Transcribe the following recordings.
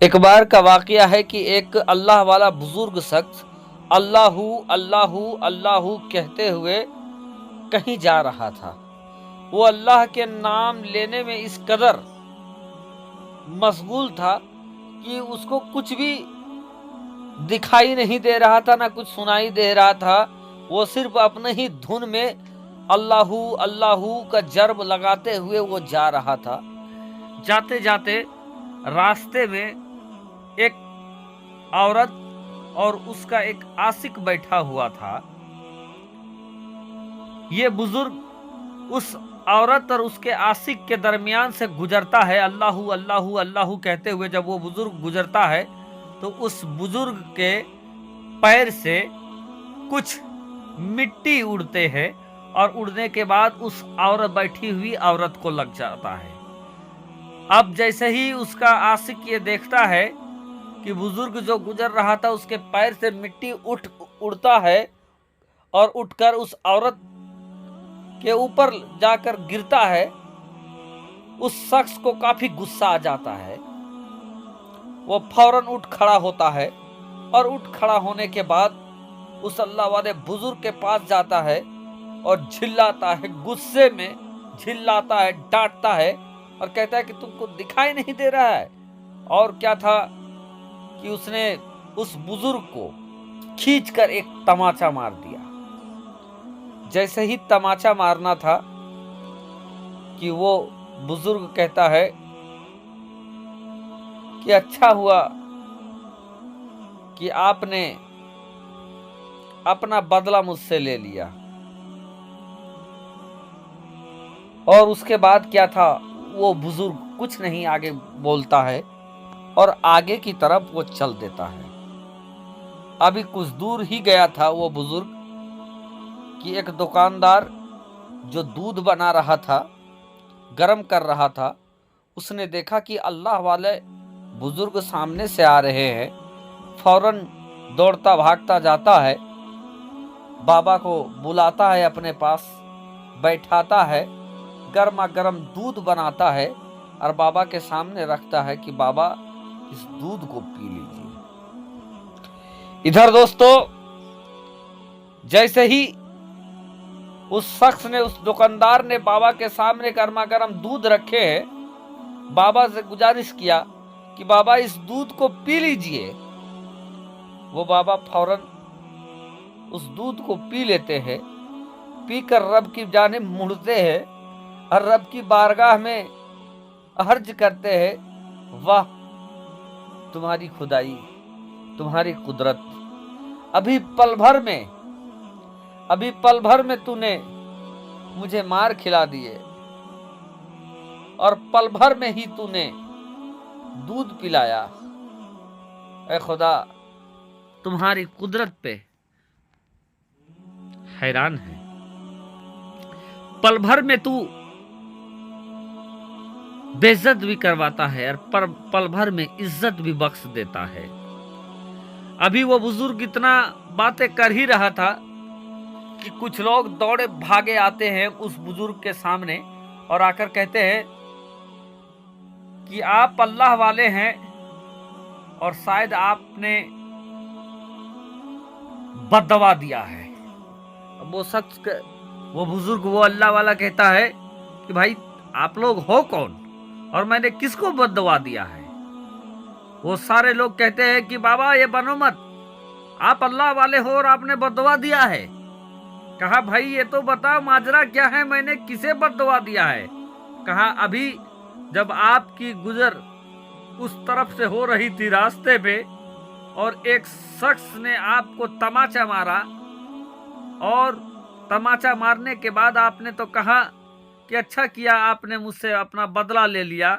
एक बार का वाकया है कि एक अल्लाह वाला बुजुर्ग शख्स अल्लाहू अल्लाहू अल्लाहू कहते हुए कहीं जा रहा था। वो अल्लाह के नाम लेने में इस कदर मशगूल था कि उसको कुछ भी दिखाई नहीं दे रहा था, ना कुछ सुनाई दे रहा था। वो सिर्फ अपने ही धुन में अल्लाहू अल्लाहू का जर्ब लगाते हुए वो जा रहा था। जाते जाते रास्ते में एक औरत और उसका एक आशिक बैठा हुआ था। ये बुजुर्ग उस औरत और उसके आशिक के दरमियान से गुजरता है। अल्लाहू अल्लाहू अल्लाहू कहते हुए जब वो बुजुर्ग गुजरता है तो उस बुजुर्ग के पैर से कुछ मिट्टी उड़ते हैं और उड़ने के बाद उस औरत बैठी हुई औरत को लग जाता है। अब जैसे ही उसका आशिक ये देखता है कि बुजुर्ग जो गुजर रहा था उसके पैर से मिट्टी उड़ता है और उठकर उस औरत के ऊपर जाकर गिरता है, उस शख्स को काफी गुस्सा आ जाता है। वो फौरन उठ खड़ा होता है और उठ खड़ा होने के बाद उस अल्लाह वाले बुजुर्ग के पास जाता है और झिल्लाता है, गुस्से में झिल्लाता है, डांटता है और कहता है कि तुमको दिखाई नहीं दे रहा है। और क्या था कि उसने उस बुजुर्ग को खींचकर एक तमाचा मार दिया। जैसे ही तमाचा मारना था कि वो बुजुर्ग कहता है कि अच्छा हुआ कि आपने अपना बदला मुझसे ले लिया। और उसके बाद क्या था, वो बुजुर्ग कुछ नहीं आगे बोलता है और आगे की तरफ वो चल देता है। अभी कुछ दूर ही गया था वो बुजुर्ग कि एक दुकानदार जो दूध बना रहा था, गर्म कर रहा था, उसने देखा कि अल्लाह वाले बुजुर्ग सामने से आ रहे हैं। फौरन दौड़ता भागता जाता है, बाबा को बुलाता है, अपने पास बैठाता है, गर्मा गर्म दूध बनाता है और बाबा के सामने रखता है कि बाबा इस दूध को पी लीजिए। इधर दोस्तों, जैसे ही उस शख्स ने, उस दुकानदार ने बाबा के सामने गर्मा गर्म दूध रखे हैं, बाबा से गुजारिश किया कि बाबा इस दूध को पी लीजिए। वो बाबा फौरन उस दूध को पी लेते हैं, पीकर रब की जानिब मुड़ते हैं और रब की बारगाह में अर्ज करते हैं, वाह तुम्हारी खुदाई, तुम्हारी कुदरत। अभी पल भर में तूने मुझे मार खिला दिए और पल भर में ही तूने दूध पिलाया। ऐ खुदा, तुम्हारी कुदरत पे हैरान है। पल भर में तू बेइज्जत भी करवाता है और पल भर में इज्जत भी बख्श देता है। अभी वो बुजुर्ग इतना बातें कर ही रहा था कि कुछ लोग दौड़े भागे आते हैं उस बुजुर्ग के सामने और आकर कहते हैं कि आप अल्लाह वाले हैं और शायद आपने बददवा दिया है। वो बुजुर्ग, वो अल्लाह वाला कहता है कि भाई आप लोग हो कौन और मैंने किसको बददवा दिया है। वो सारे लोग कहते हैं कि बाबा ये बनो मत, आप अल्लाह वाले हो और आपने बददवा दिया है। कहा भाई ये तो बताओ माजरा क्या है, मैंने किसे बददवा दिया है। कहा अभी जब आपकी गुजर उस तरफ से हो रही थी रास्ते पे और एक शख्स ने आपको तमाचा मारा और तमाचा मारने के बाद आपने तो कहा कि अच्छा किया आपने मुझसे अपना बदला ले लिया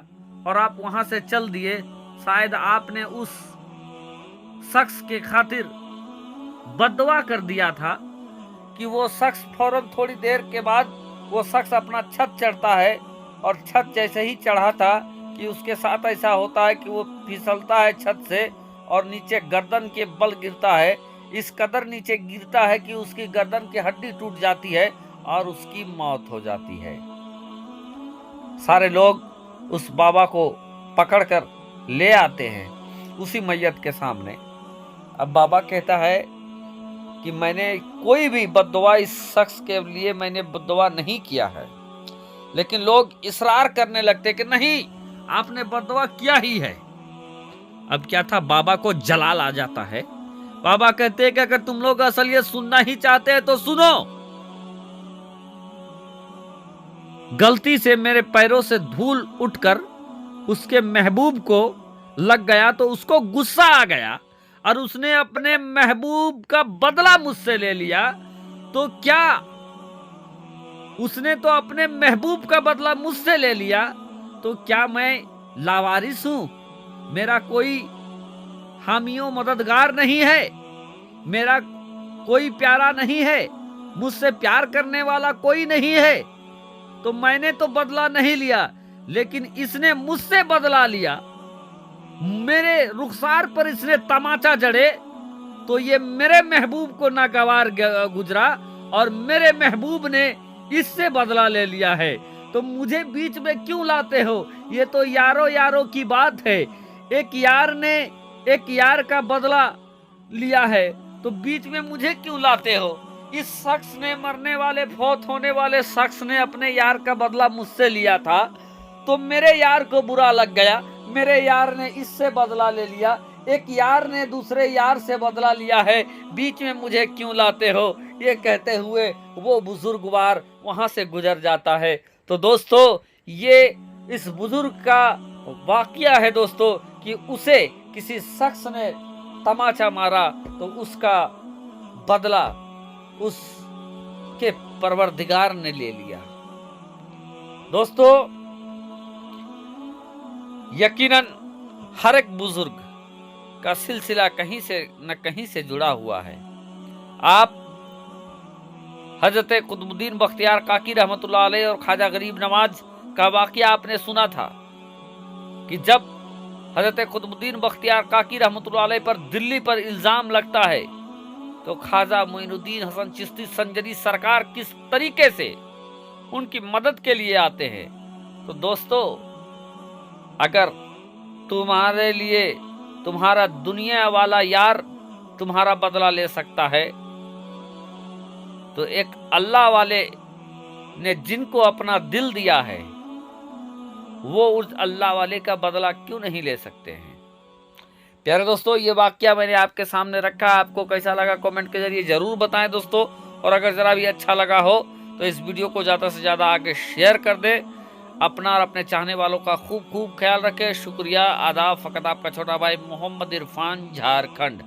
और आप वहां से चल दिए। शायद आपने उस शख्स के खातिर बददुआ कर दिया था कि वो शख्स फौरन थोड़ी देर के बाद वो शख्स अपना छत चढ़ता है और छत जैसे ही चढ़ा था कि उसके साथ ऐसा होता है कि वो फिसलता है छत से और नीचे गर्दन के बल गिरता है। इस कदर नीचे गिरता है कि उसकी गर्दन की हड्डी टूट जाती है और उसकी मौत हो जाती है। सारे लोग उस बाबा को पकड़कर ले आते हैं उसी मैयत के सामने। अब बाबा कहता है कि मैंने कोई भी बद्दुआ इस शख्स के लिए मैंने बद्दुआ नहीं किया है, लेकिन लोग इसरार करने लगते कि नहीं, आपने बद्दुआ किया ही है। अब क्या था, बाबा को जलाल आ जाता है। बाबा कहते हैं कि अगर तुम लोग असलियत सुनना ही चाहते हैं तो सुनो। गलती से मेरे पैरों से धूल उठकर उसके महबूब को लग गया तो उसको गुस्सा आ गया और उसने अपने महबूब का बदला मुझसे ले लिया। तो क्या उसने तो अपने महबूब का बदला मुझसे ले लिया, तो क्या मैं लावारिस हूं? मेरा कोई हामियों मददगार नहीं है, मेरा कोई प्यारा नहीं है, मुझसे प्यार करने वाला कोई नहीं है। तो मैंने तो बदला नहीं लिया, लेकिन इसने मुझसे बदला लिया। मेरे रुखसार पर इसने तमाचा जड़े तो ये मेरे महबूब को नागवार गुजरा और मेरे महबूब ने इससे बदला ले लिया है। तो मुझे बीच में क्यों लाते हो? ये तो यारो यारो की बात है। एक यार ने एक यार का बदला लिया है, तो बीच में मुझे क्यों लाते हो? इस शख्स ने, मरने वाले, फौत होने वाले शख्स ने अपने यार का बदला मुझसे लिया था, तो मेरे यार को बुरा लग गया, मेरे यार ने इससे बदला ले लिया, एक यार ने दूसरे यार से बदला लिया है, बीच में मुझे क्यों लाते हो? ये कहते हुए वो बुजुर्गवार वहां से गुजर जाता है। तो दोस्तों, ये इस बुजुर्ग का वाकया है दोस्तों कि उसे किसी शख्स ने तमाचा मारा तो उसका बदला उसके परवरदिगार ने ले लिया। दोस्तों, यकीनन हर एक बुजुर्ग का सिलसिला कहीं से न कहीं से जुड़ा हुआ है। आप हजरत कुतुबुद्दीन बख्तियार काकी रहमतुल्लाह अलैह और ख्वाजा गरीब नवाज का वाकया आपने सुना था कि जब हजरत कुतुबुद्दीन बख्तियार काकी रहमतुल्लाह अलैह पर दिल्ली पर इल्जाम लगता है तो ख्वाजा मोइनुद्दीन हसन चिश्ती संजरी सरकार किस तरीके से उनकी मदद के लिए आते हैं। तो दोस्तों, अगर तुम्हारे लिए तुम्हारा दुनिया वाला यार तुम्हारा बदला ले सकता है, तो एक अल्लाह वाले ने जिनको अपना दिल दिया है वो उस अल्लाह वाले का बदला क्यों नहीं ले सकते हैं? प्यारे दोस्तों, ये वाकया मैंने आपके सामने रखा। आपको कैसा लगा कमेंट के जरिए जरूर बताएं दोस्तों। और अगर जरा भी अच्छा लगा हो तो इस वीडियो को ज़्यादा से ज़्यादा आगे शेयर कर दें। अपना और अपने चाहने वालों का खूब खूब ख्याल रखें। शुक्रिया, आदाब। फ़कत आपका छोटा भाई मोहम्मद इरफान, झारखंड।